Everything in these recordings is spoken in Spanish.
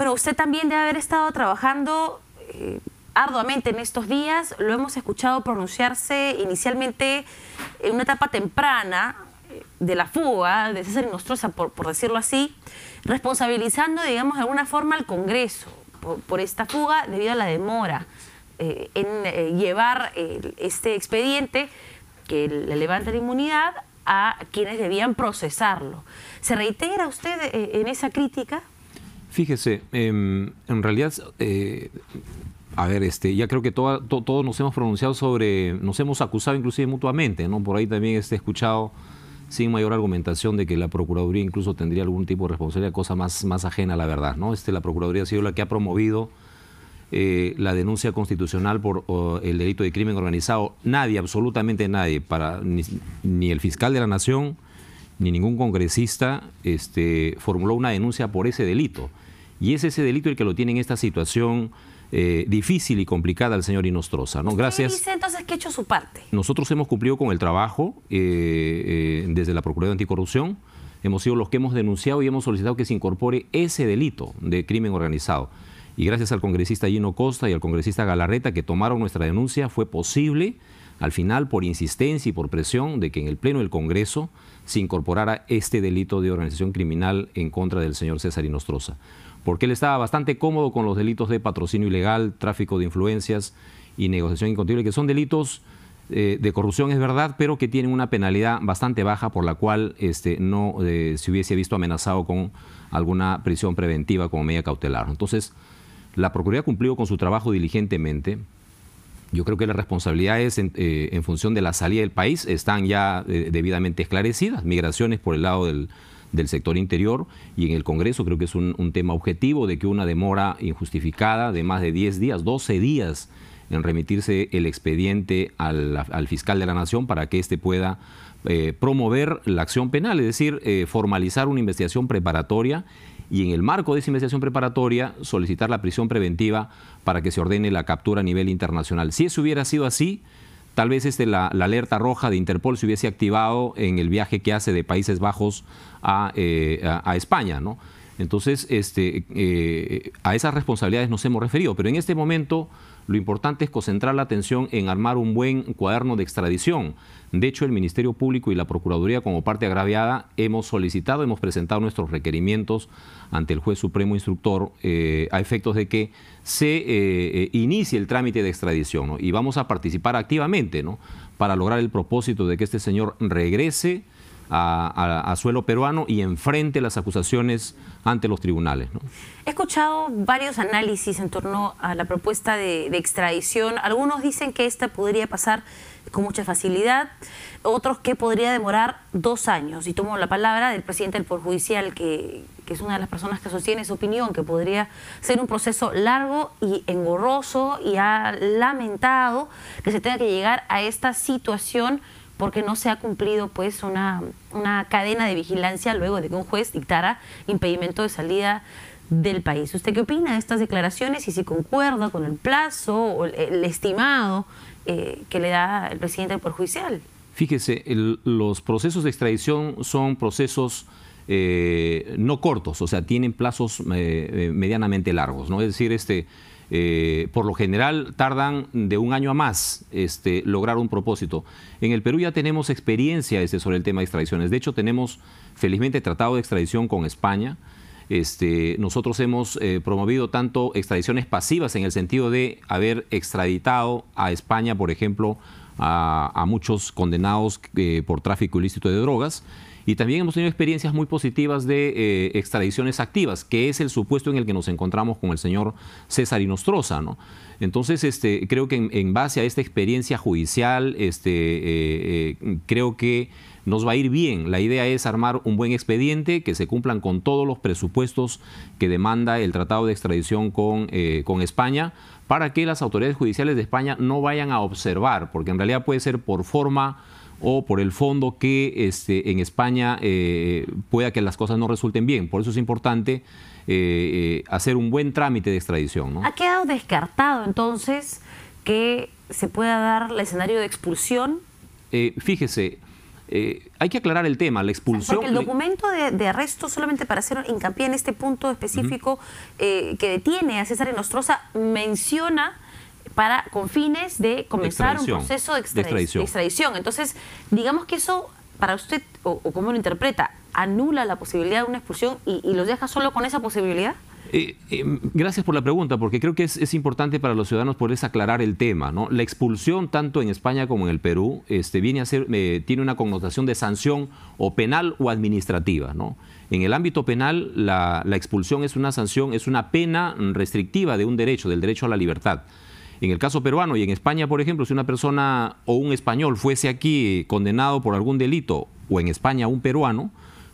Bueno, usted también debe haber estado trabajando arduamente en estos días. Lo hemos escuchado pronunciarse inicialmente en una etapa temprana de la fuga de César Nostroza, por decirlo así, responsabilizando, digamos, de alguna forma al Congreso por esta fuga debido a la demora en llevar este expediente que le levanta la inmunidad a quienes debían procesarlo. ¿Se reitera usted en esa crítica? Fíjese, en realidad, a ver, ya creo que todos nos hemos pronunciado nos hemos acusado inclusive mutuamente, ¿no? Por ahí también he escuchado sin mayor argumentación de que la Procuraduría incluso tendría algún tipo de responsabilidad, cosa más ajena a la verdad, ¿no? La Procuraduría ha sido la que ha promovido la denuncia constitucional por el delito de crimen organizado. Nadie, absolutamente nadie, ni el fiscal de la Nación, ni ningún congresista formuló una denuncia por ese delito. Y es ese delito el que lo tiene en esta situación difícil y complicada al señor Nostroza, ¿no? Gracias. ¿Usted dice entonces que ha hecho su parte? Nosotros hemos cumplido con el trabajo desde la Procuraduría Anticorrupción. Hemos sido los que hemos denunciado y hemos solicitado que se incorpore ese delito de crimen organizado. Y gracias al congresista Gino Costa y al congresista Galarreta, que tomaron nuestra denuncia, fue posible, al final, por insistencia y por presión, de que en el Pleno del Congreso se incorporara este delito de organización criminal en contra del señor César Nostroza. Porque él estaba bastante cómodo con los delitos de patrocinio ilegal, tráfico de influencias y negociación incontrolable, que son delitos de corrupción, es verdad, pero que tienen una penalidad bastante baja, por la cual no se hubiese visto amenazado con alguna prisión preventiva como medida cautelar. Entonces, la Procuraduría ha cumplido con su trabajo diligentemente. Yo creo que las responsabilidades en función de la salida del país están ya debidamente esclarecidas. Migraciones por el lado del sector interior, y en el Congreso creo que es un tema objetivo de que una demora injustificada de más de 10 días, 12 días en remitirse el expediente al fiscal de la Nación para que éste pueda promover la acción penal, es decir, formalizar una investigación preparatoria y en el marco de esa investigación preparatoria solicitar la prisión preventiva para que se ordene la captura a nivel internacional. Si eso hubiera sido así, tal vez la alerta roja de Interpol se hubiese activado en el viaje que hace de Países Bajos a España, ¿no? Entonces, a esas responsabilidades nos hemos referido, pero en este momento lo importante es concentrar la atención en armar un buen cuaderno de extradición. De hecho, el Ministerio Público y la Procuraduría, como parte agraviada, hemos presentado nuestros requerimientos ante el Juez Supremo Instructor a efectos de que se inicie el trámite de extradición, ¿no? Y vamos a participar activamente, ¿no?, para lograr el propósito de que este señor regrese a suelo peruano y enfrente las acusaciones ante los tribunales, ¿no? He escuchado varios análisis en torno a la propuesta de extradición. Algunos dicen que esta podría pasar con mucha facilidad, otros que podría demorar 2 años. Y tomo la palabra del presidente del Poder Judicial, que es una de las personas que sostiene esa opinión, que podría ser un proceso largo y engorroso, y ha lamentado que se tenga que llegar a esta situación porque no se ha cumplido pues una cadena de vigilancia luego de que un juez dictara impedimento de salida del país. ¿Usted qué opina de estas declaraciones y si concuerda con el plazo o el estimado que le da el presidente del Poder Judicial? Fíjese, los procesos de extradición son procesos no cortos, o sea, tienen plazos medianamente largos, ¿no? Es decir, por lo general tardan de 1 año a más lograr un propósito. En el Perú ya tenemos experiencia sobre el tema de extradiciones. De hecho, tenemos felizmente tratado de extradición con España. Nosotros hemos promovido tanto extradiciones pasivas en el sentido de haber extraditado a España, por ejemplo, a muchos condenados por tráfico ilícito de drogas. Y también hemos tenido experiencias muy positivas de extradiciones activas, que es el supuesto en el que nos encontramos con el señor César Nostroza, ¿no? Entonces, creo que en base a esta experiencia judicial, creo que nos va a ir bien. La idea es armar un buen expediente, que se cumplan con todos los presupuestos que demanda el Tratado de Extradición con España, para que las autoridades judiciales de España no vayan a observar, porque en realidad puede ser por forma o por el fondo que en España pueda que las cosas no resulten bien. Por eso es importante hacer un buen trámite de extradición, ¿no? ¿Ha quedado descartado entonces que se pueda dar el escenario de expulsión? Fíjese, hay que aclarar el tema, la expulsión... Porque el documento de arresto, solamente para hacer hincapié en este punto específico que detiene a César Inostroza, menciona con fines de comenzar un proceso de extradición. Entonces, digamos que eso, para usted, o cómo lo interpreta, anula la posibilidad de una expulsión y los deja solo con esa posibilidad. Gracias por la pregunta, porque creo que es importante para los ciudadanos poderles aclarar el tema, ¿no? La expulsión, tanto en España como en el Perú, viene a ser, tiene una connotación de sanción o penal o administrativa, ¿no? En el ámbito penal, la expulsión es una sanción, es una pena restrictiva de un derecho, del derecho a la libertad. En el caso peruano y en España, por ejemplo, si una persona o un español fuese aquí condenado por algún delito, o en España un peruano,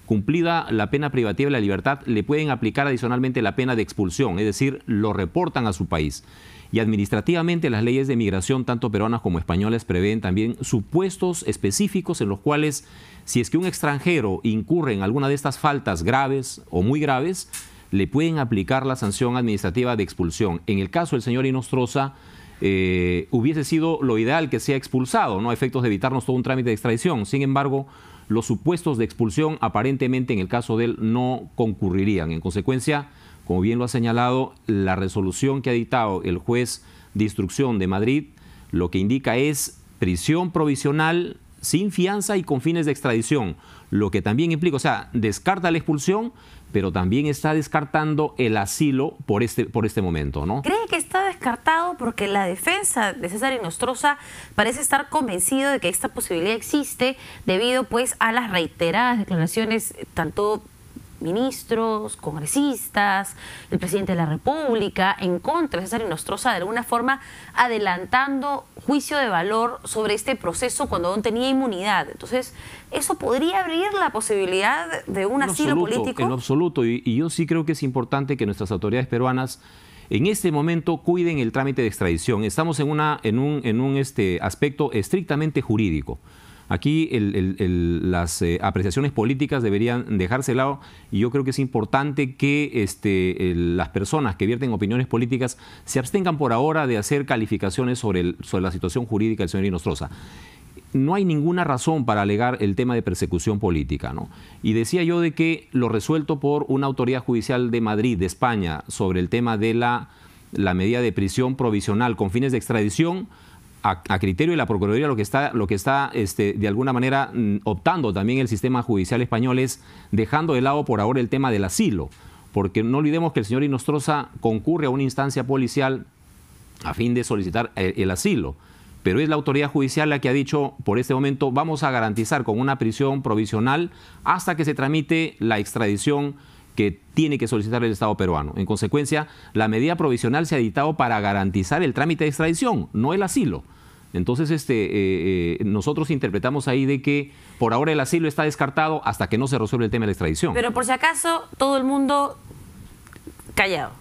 cumplida la pena privativa de la libertad, le pueden aplicar adicionalmente la pena de expulsión, es decir, lo reportan a su país. Y administrativamente las leyes de migración, tanto peruanas como españolas, prevén también supuestos específicos en los cuales, si es que un extranjero incurre en alguna de estas faltas graves o muy graves, le pueden aplicar la sanción administrativa de expulsión. En el caso del señor Inostroza, hubiese sido lo ideal que sea expulsado, ¿no? A efectos de evitarnos todo un trámite de extradición. Sin embargo, los supuestos de expulsión aparentemente en el caso de él no concurrirían. En consecuencia, como bien lo ha señalado, la resolución que ha dictado el juez de instrucción de Madrid lo que indica es prisión provisional sin fianza y con fines de extradición, lo que también implica, o sea, descarta la expulsión, pero también está descartando el asilo por este momento, ¿no? ¿Cree que está descartado? Porque la defensa de César Inostroza parece estar convencido de que esta posibilidad existe debido pues a las reiteradas declaraciones tanto ministros, congresistas, el presidente de la República en contra de César Inostroza, de alguna forma adelantando juicio de valor sobre este proceso cuando aún tenía inmunidad. Entonces, ¿eso podría abrir la posibilidad de un asilo político? En lo absoluto, y yo sí creo que es importante que nuestras autoridades peruanas en este momento cuiden el trámite de extradición. Estamos en un aspecto estrictamente jurídico. Aquí las apreciaciones políticas deberían dejarse de lado y yo creo que es importante que las personas que vierten opiniones políticas se abstengan por ahora de hacer calificaciones sobre la situación jurídica del señor Inostroza. No hay ninguna razón para alegar el tema de persecución política, ¿no? Y decía yo de que lo resuelto por una autoridad judicial de Madrid, de España, sobre el tema de la medida de prisión provisional con fines de extradición, a criterio de la Procuraduría, lo que está de alguna manera optando también el sistema judicial español es dejando de lado por ahora el tema del asilo, porque no olvidemos que el señor Inostroza concurre a una instancia policial a fin de solicitar el asilo, pero es la autoridad judicial la que ha dicho por este momento vamos a garantizar con una prisión provisional hasta que se tramite la extradición que tiene que solicitar el Estado peruano. En consecuencia, la medida provisional se ha dictado para garantizar el trámite de extradición, no el asilo. Entonces, nosotros interpretamos ahí de que por ahora el asilo está descartado hasta que no se resuelve el tema de la extradición. Pero por si acaso, todo el mundo callado.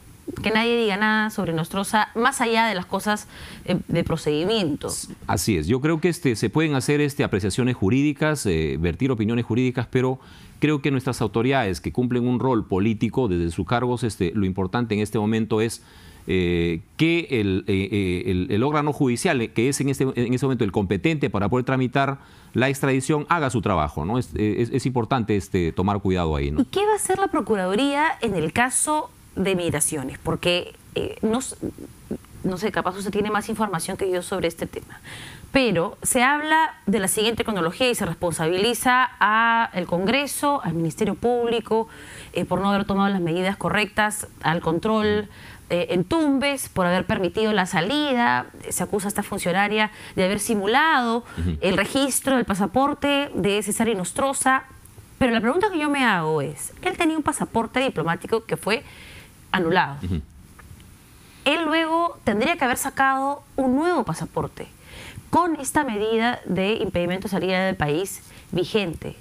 Que nadie diga nada sobre Inostroza, más allá de las cosas de procedimiento. Así es. Yo creo que se pueden hacer apreciaciones jurídicas, vertir opiniones jurídicas, pero creo que nuestras autoridades que cumplen un rol político desde sus cargos, lo importante en este momento es que el órgano judicial, que es en ese momento el competente para poder tramitar la extradición, haga su trabajo, ¿no? Es importante tomar cuidado ahí, ¿no? ¿Y qué va a hacer la Procuraduría en el caso de migraciones? Porque no sé, capaz usted tiene más información que yo sobre este tema, pero se habla de la siguiente cronología y se responsabiliza al Congreso, al Ministerio Público, por no haber tomado las medidas correctas, al control en Tumbes, por haber permitido la salida. Se acusa a esta funcionaria de haber simulado el registro del pasaporte de César Inostroza. Pero la pregunta que yo me hago es, él tenía un pasaporte diplomático que fue anulado. Él luego tendría que haber sacado un nuevo pasaporte con esta medida de impedimento de salida del país vigente.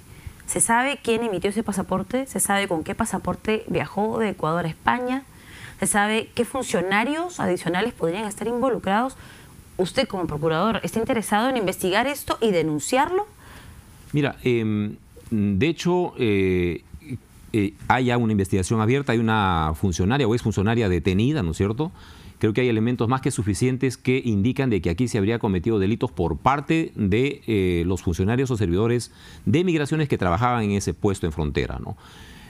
¿Se sabe quién emitió ese pasaporte? ¿Se sabe con qué pasaporte viajó de Ecuador a España? ¿Se sabe qué funcionarios adicionales podrían estar involucrados? ¿Usted como procurador está interesado en investigar esto y denunciarlo? Mira, de hecho, haya una investigación abierta, hay una funcionaria o exfuncionaria detenida, ¿no es cierto? Creo que hay elementos más que suficientes que indican de que aquí se habría cometido delitos por parte de los funcionarios o servidores de migraciones que trabajaban en ese puesto en frontera, ¿no?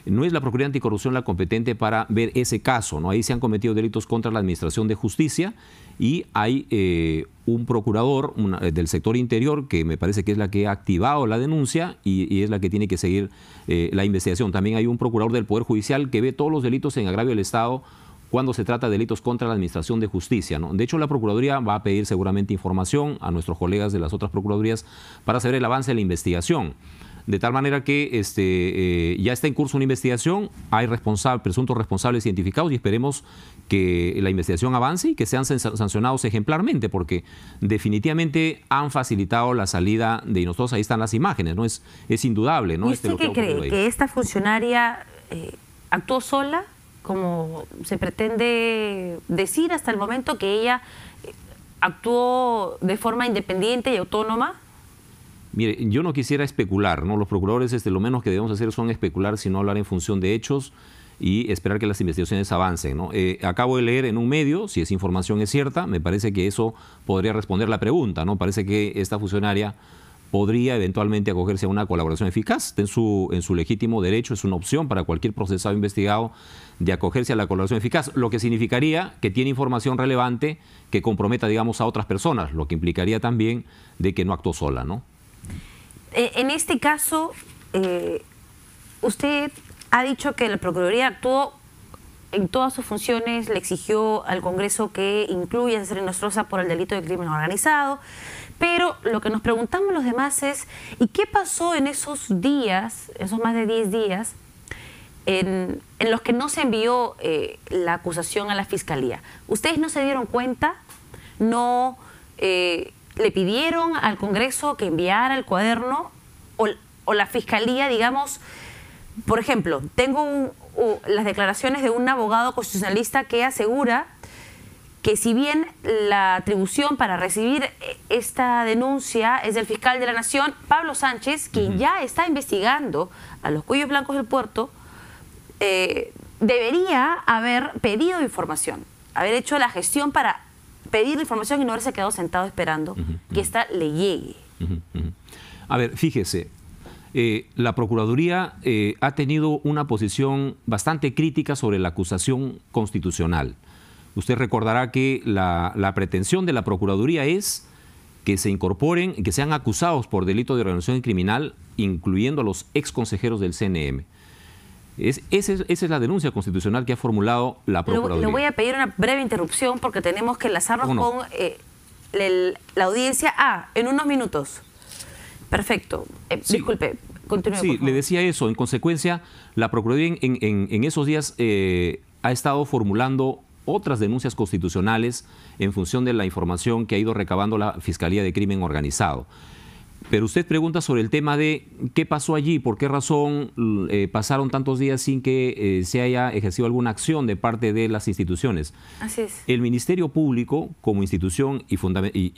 No es la Procuraduría Anticorrupción la competente para ver ese caso, ¿no? Ahí se han cometido delitos contra la Administración de Justicia y hay un procurador del sector interior que me parece que es la que ha activado la denuncia y es la que tiene que seguir la investigación. También hay un procurador del Poder Judicial que ve todos los delitos en agravio del Estado cuando se trata de delitos contra la Administración de Justicia, ¿no? De hecho, la Procuraduría va a pedir seguramente información a nuestros colegas de las otras Procuradurías para saber el avance de la investigación. De tal manera que ya está en curso una investigación, hay presuntos responsables identificados y esperemos que la investigación avance y que sean sancionados ejemplarmente, porque definitivamente han facilitado la salida de Inostroza. Ahí están las imágenes, ¿no? Es indudable, ¿no? ¿Y usted qué cree? ¿Que esta funcionaria actuó sola, como se pretende decir hasta el momento, que ella actuó de forma independiente y autónoma? Mire, yo no quisiera especular, ¿no? Los procuradores, lo menos que debemos hacer son especular, sino hablar en función de hechos y esperar que las investigaciones avancen, ¿no? Acabo de leer en un medio, si esa información es cierta, me parece que eso podría responder la pregunta, ¿no? Parece que esta funcionaria podría eventualmente acogerse a una colaboración eficaz. En su legítimo derecho, es una opción para cualquier procesado investigado de acogerse a la colaboración eficaz, lo que significaría que tiene información relevante que comprometa, digamos, a otras personas, lo que implicaría también de que no actuó sola, ¿no? En este caso, usted ha dicho que la Procuraduría actuó en todas sus funciones, le exigió al Congreso que incluya a César Inostroza por el delito de crimen organizado, pero lo que nos preguntamos los demás es, ¿y qué pasó en esos días, esos más de 10 días, en los que no se envió la acusación a la Fiscalía? ¿Ustedes no se dieron cuenta? ¿No le pidieron al Congreso que enviara el cuaderno? ¿O la Fiscalía, digamos, por ejemplo, tengo las declaraciones de un abogado constitucionalista que asegura que si bien la atribución para recibir esta denuncia es del fiscal de la Nación, Pablo Sánchez, quien ya está investigando a los cuellos blancos del puerto, debería haber pedido información, haber hecho la gestión para pedir la información y no haberse quedado sentado esperando que esta le llegue. A ver, fíjese, la Procuraduría ha tenido una posición bastante crítica sobre la acusación constitucional. Usted recordará que la pretensión de la Procuraduría es que se incorporen, que sean acusados por delito de organización criminal, incluyendo a los ex consejeros del CNM. Esa es la denuncia constitucional que ha formulado la Procuraduría. Le voy a pedir una breve interrupción porque tenemos que enlazarnos con la audiencia. En unos minutos. Perfecto. Sí. Disculpe, continúe. Sí, le decía eso. En consecuencia, la Procuraduría en esos días ha estado formulando otras denuncias constitucionales en función de la información que ha ido recabando la Fiscalía de Crimen Organizado. Pero usted pregunta sobre el tema de qué pasó allí, por qué razón pasaron tantos días sin que se haya ejercido alguna acción de parte de las instituciones. Así es. El Ministerio Público, como institución y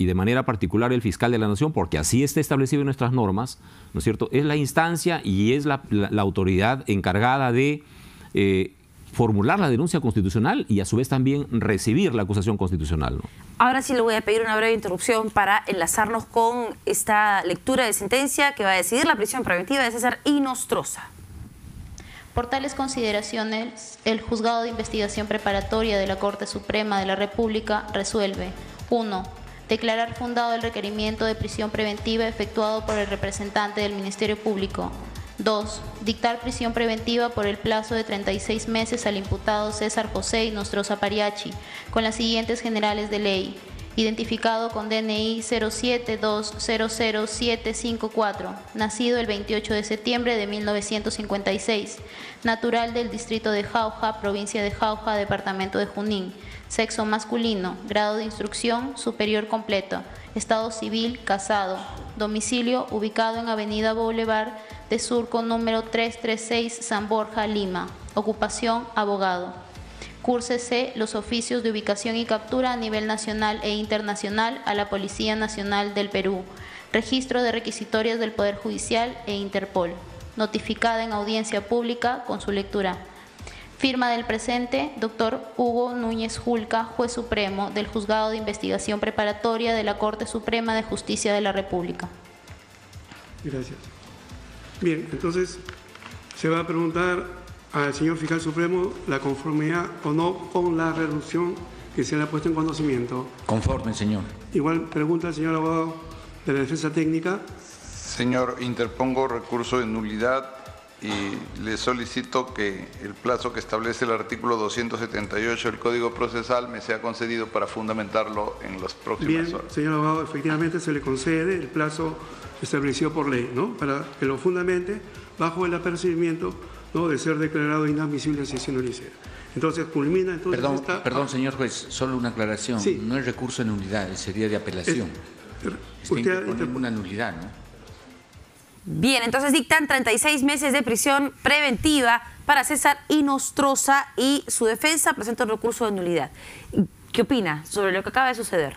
de manera particular el fiscal de la Nación, porque así está establecido en nuestras normas, ¿no es cierto?, es la instancia y es la autoridad encargada de formular la denuncia constitucional y a su vez también recibir la acusación constitucional, ¿no? Ahora sí le voy a pedir una breve interrupción para enlazarnos con esta lectura de sentencia que va a decidir la prisión preventiva de César Inostroza. Por tales consideraciones, el Juzgado de Investigación Preparatoria de la Corte Suprema de la República resuelve: 1. Declarar fundado el requerimiento de prisión preventiva efectuado por el representante del Ministerio Público. 2. Dictar prisión preventiva por el plazo de 36 meses al imputado César José Inostroza Pariachi, con las siguientes generales de ley: identificado con DNI 072000754, nacido el 28 de septiembre de 1956, natural del distrito de Jauja, provincia de Jauja, departamento de Junín, sexo masculino, grado de instrucción superior completo, estado civil casado, domicilio ubicado en Avenida Boulevard de Surco número 336, San Borja, Lima, ocupación abogado. Cúrsese los oficios de ubicación y captura a nivel nacional e internacional a la Policía Nacional del Perú, registro de requisitorias del Poder Judicial e Interpol. notificada en audiencia pública con su lectura. Firma del presente, doctor Hugo Núñez Julca, juez supremo del Juzgado de Investigación Preparatoria de la Corte Suprema de Justicia de la República. Gracias. Bien, entonces se va a preguntar al señor fiscal supremo la conformidad o no con la resolución que se le ha puesto en conocimiento. Conforme, señor. Igual pregunta al señor abogado de la defensa técnica. Señor, interpongo recurso de nulidad y le solicito que el plazo que establece el artículo 278 del Código Procesal me sea concedido para fundamentarlo en las próximas horas. Bien, señor abogado, efectivamente se le concede el plazo establecido por ley, ¿no? Para que lo fundamente bajo el apercibimiento, ¿no?, de ser declarado inadmisible si así no lo hiciera. Entonces culmina entonces Perdón, señor juez, solo una aclaración. Sí. No es recurso de nulidad, sería de apelación. Está interponiendo una nulidad, ¿no? Bien, entonces dictan 36 meses de prisión preventiva para César Inostroza y su defensa presenta un recurso de nulidad. ¿Qué opina sobre lo que acaba de suceder?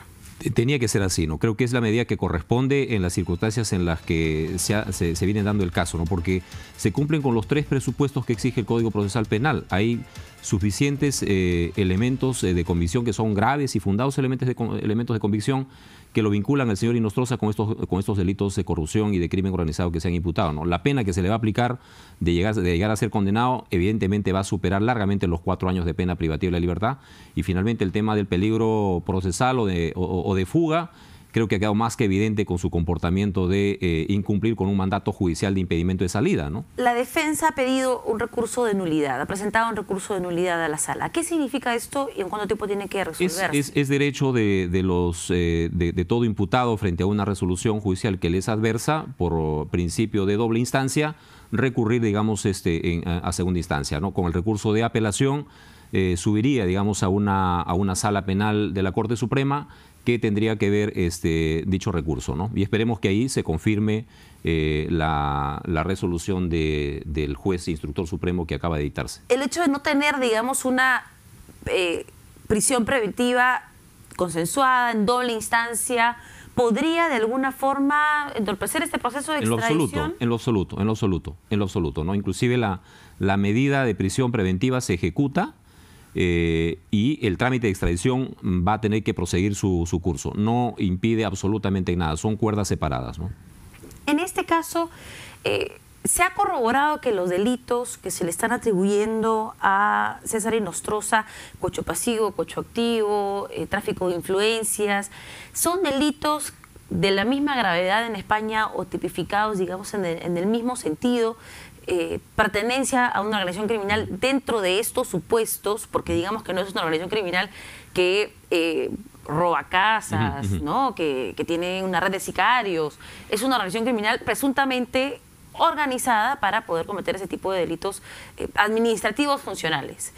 Tenía que ser así, ¿no? Creo que es la medida que corresponde en las circunstancias en las que se viene dando el caso, ¿no? Porque se cumplen con los 3 presupuestos que exige el Código Procesal Penal. Hay suficientes elementos de convicción que son graves y fundados elementos de convicción que lo vinculan al señor Inostroza con estos delitos de corrupción y de crimen organizado que se han imputado, ¿no? La pena que se le va a aplicar de llegar a ser condenado evidentemente va a superar largamente los 4 años de pena privativa de la libertad, y finalmente el tema del peligro procesal o de fuga creo que ha quedado más que evidente con su comportamiento de incumplir con un mandato judicial de impedimento de salida, ¿no? La defensa ha pedido un recurso de nulidad, ha presentado un recurso de nulidad a la sala. ¿Qué significa esto y en cuánto tiempo tiene que resolverse? Es derecho de todo imputado frente a una resolución judicial que les adversa por principio de doble instancia, recurrir, digamos, a segunda instancia, ¿no? Con el recurso de apelación subiría, digamos, a una sala penal de la Corte Suprema que tendría que ver dicho recurso, ¿no? Y esperemos que ahí se confirme la resolución del juez instructor supremo que acaba de dictarse. El hecho de no tener, digamos, una prisión preventiva consensuada en doble instancia, ¿podría de alguna forma entorpecer este proceso de extradición? En lo absoluto, ¿no? Inclusive la medida de prisión preventiva se ejecuta y el trámite de extradición va a tener que proseguir su curso. No impide absolutamente nada, son cuerdas separadas, ¿no? En este caso, se ha corroborado que los delitos que se le están atribuyendo a César Inostroza, cohecho pasivo, cohecho activo, tráfico de influencias, son delitos de la misma gravedad en España o tipificados, digamos, en el mismo sentido. Pertenencia a una organización criminal dentro de estos supuestos, porque digamos que no es una organización criminal que roba casas, ¿no? que tiene una red de sicarios, es una organización criminal presuntamente organizada para poder cometer ese tipo de delitos administrativos funcionales.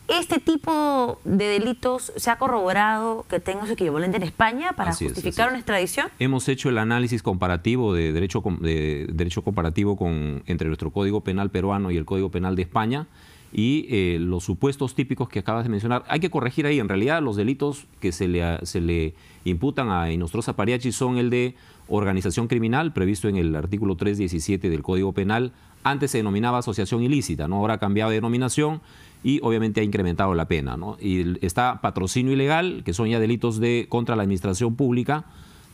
¿Este tipo de delitos se ha corroborado que tenga su equivalente en España para justificar una extradición? Hemos hecho el análisis comparativo de derecho comparativo entre nuestro Código Penal peruano y el Código Penal de España, y los supuestos típicos que acabas de mencionar, hay que corregir ahí. En realidad los delitos que se le imputan a Inostroza Pariachi son el de organización criminal, previsto en el artículo 317 del Código Penal. Antes se denominaba asociación ilícita, ¿no? Ahora ha cambiado de denominación y obviamente ha incrementado la pena, ¿no? Y está patrocinio ilegal, que son ya delitos contra la administración pública,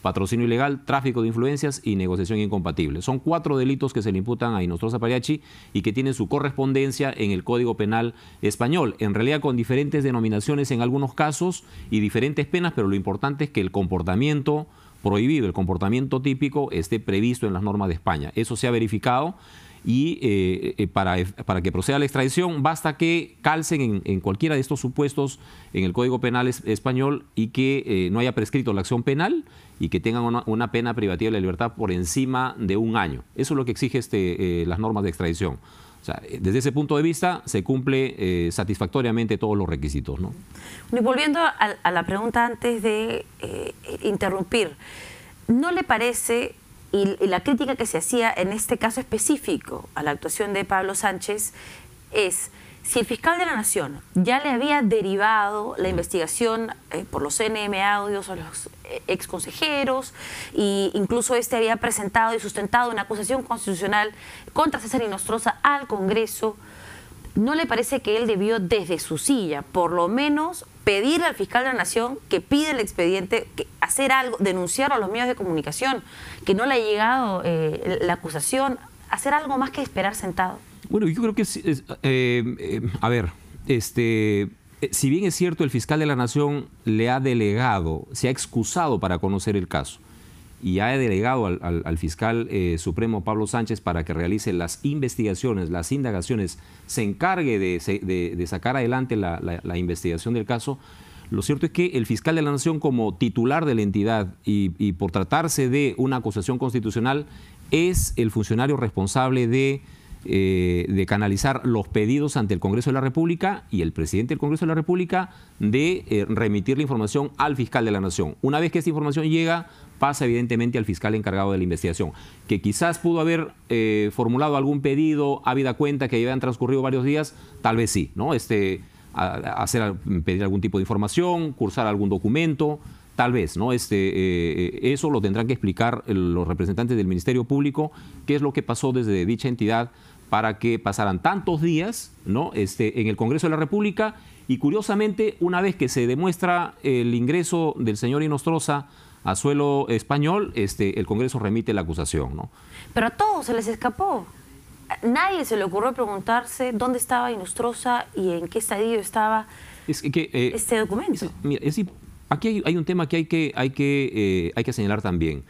patrocinio ilegal, tráfico de influencias y negociación incompatible. Son 4 delitos que se le imputan a Inostroza Pariachi y que tienen su correspondencia en el Código Penal español, en realidad con diferentes denominaciones en algunos casos y diferentes penas, pero lo importante es que el comportamiento prohibido, el comportamiento típico, esté previsto en las normas de España. Eso se ha verificado. Y para que proceda la extradición basta que calcen en cualquiera de estos supuestos en el Código Penal español y que no haya prescrito la acción penal y que tengan una pena privativa de la libertad por encima de 1 año. Eso es lo que exige las normas de extradición. O sea, desde ese punto de vista se cumple satisfactoriamente todos los requisitos, ¿no? Y volviendo a la pregunta antes de interrumpir, ¿no le parece, y la crítica que se hacía en este caso específico a la actuación de Pablo Sánchez, es si el fiscal de la Nación ya le había derivado la investigación por los CNM audios a los exconsejeros, e incluso había presentado y sustentado una acusación constitucional contra César Inostroza al Congreso, ¿no le parece que él debió desde su silla, por lo menos, pedirle al fiscal de la Nación que pida el expediente, hacer algo, denunciarlo a los medios de comunicación, que no le ha llegado la acusación, hacer algo más que esperar sentado? Bueno, yo creo que si bien es cierto, el fiscal de la Nación le ha delegado, se ha excusado para conocer el caso y ha delegado al fiscal supremo Pablo Sánchez para que realice las investigaciones, las indagaciones, se encargue de sacar adelante la investigación del caso, lo cierto es que el fiscal de la Nación, como titular de la entidad y por tratarse de una acusación constitucional, es el funcionario responsable de canalizar los pedidos ante el Congreso de la República, y el presidente del Congreso de la República de remitir la información al fiscal de la Nación. Una vez que esta información llega, pasa evidentemente al fiscal encargado de la investigación, que quizás pudo haber formulado algún pedido, habida cuenta que ya habían transcurrido varios días, tal vez sí, ¿no? Pedir algún tipo de información, cursar algún documento, tal vez, ¿no? Eso lo tendrán que explicar los representantes del Ministerio Público, qué es lo que pasó desde dicha entidad para que pasaran tantos días, ¿no? En el Congreso de la República, y curiosamente, una vez que se demuestra el ingreso del señor Inostroza a suelo español, el Congreso remite la acusación, ¿no? Pero a todos se les escapó. Nadie se le ocurrió preguntarse dónde estaba Inostroza y en qué estadio estaba este documento. Aquí hay un tema que hay que señalar también.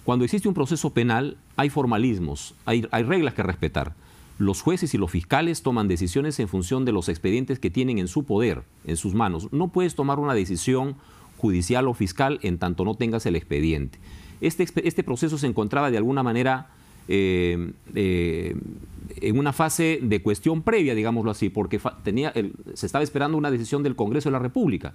Cuando existe un proceso penal, hay formalismos, hay reglas que respetar. Los jueces y los fiscales toman decisiones en función de los expedientes que tienen en su poder, en sus manos. No puedes tomar una decisión judicial o fiscal en tanto no tengas el expediente. Este proceso se encontraba de alguna manera en una fase de cuestión previa, digámoslo así, porque se estaba esperando una decisión del Congreso de la República.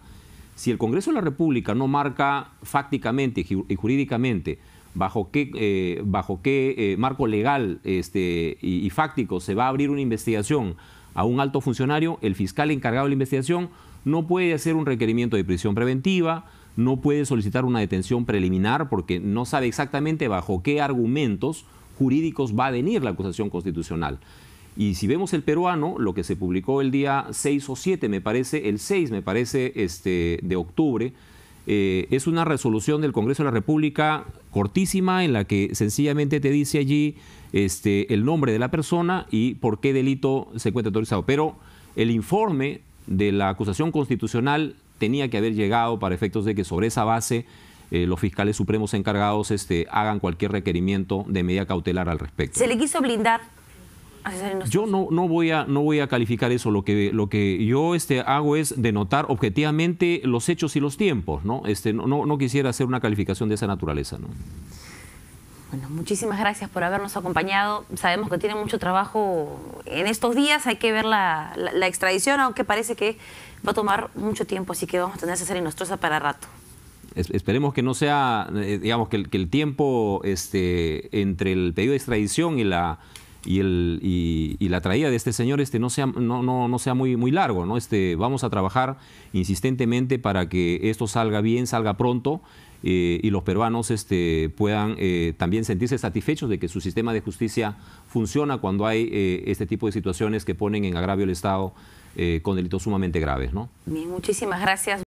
Si el Congreso de la República no marca fácticamente y jurídicamente bajo qué marco legal y fáctico se va a abrir una investigación a un alto funcionario, el fiscal encargado de la investigación no puede hacer un requerimiento de prisión preventiva, no puede solicitar una detención preliminar porque no sabe exactamente bajo qué argumentos jurídicos va a venir la acusación constitucional. Y si vemos el peruano, lo que se publicó el día 6 o 7, me parece, el 6 me parece de octubre, es una resolución del Congreso de la República cortísima en la que sencillamente te dice allí el nombre de la persona y por qué delito se encuentra autorizado. Pero el informe de la acusación constitucional tenía que haber llegado para efectos de que sobre esa base los fiscales supremos encargados hagan cualquier requerimiento de medida cautelar al respecto. ¿Se le quiso blindar? Yo no voy a calificar eso. Lo que yo hago es denotar objetivamente los hechos y los tiempos, ¿no? No quisiera hacer una calificación de esa naturaleza, ¿no? Bueno, muchísimas gracias por habernos acompañado. Sabemos que tiene mucho trabajo en estos días. Hay que ver la extradición, aunque parece que va a tomar mucho tiempo, así que vamos a tener a César Inostroza para rato. Esperemos que no sea, digamos, que el tiempo entre el pedido de extradición y la traída de este señor no sea muy largo, ¿no? Vamos a trabajar insistentemente para que esto salga bien, salga pronto, y los peruanos puedan también sentirse satisfechos de que su sistema de justicia funciona cuando hay este tipo de situaciones que ponen en agravio al Estado con delitos sumamente graves, ¿no? Bien, muchísimas gracias.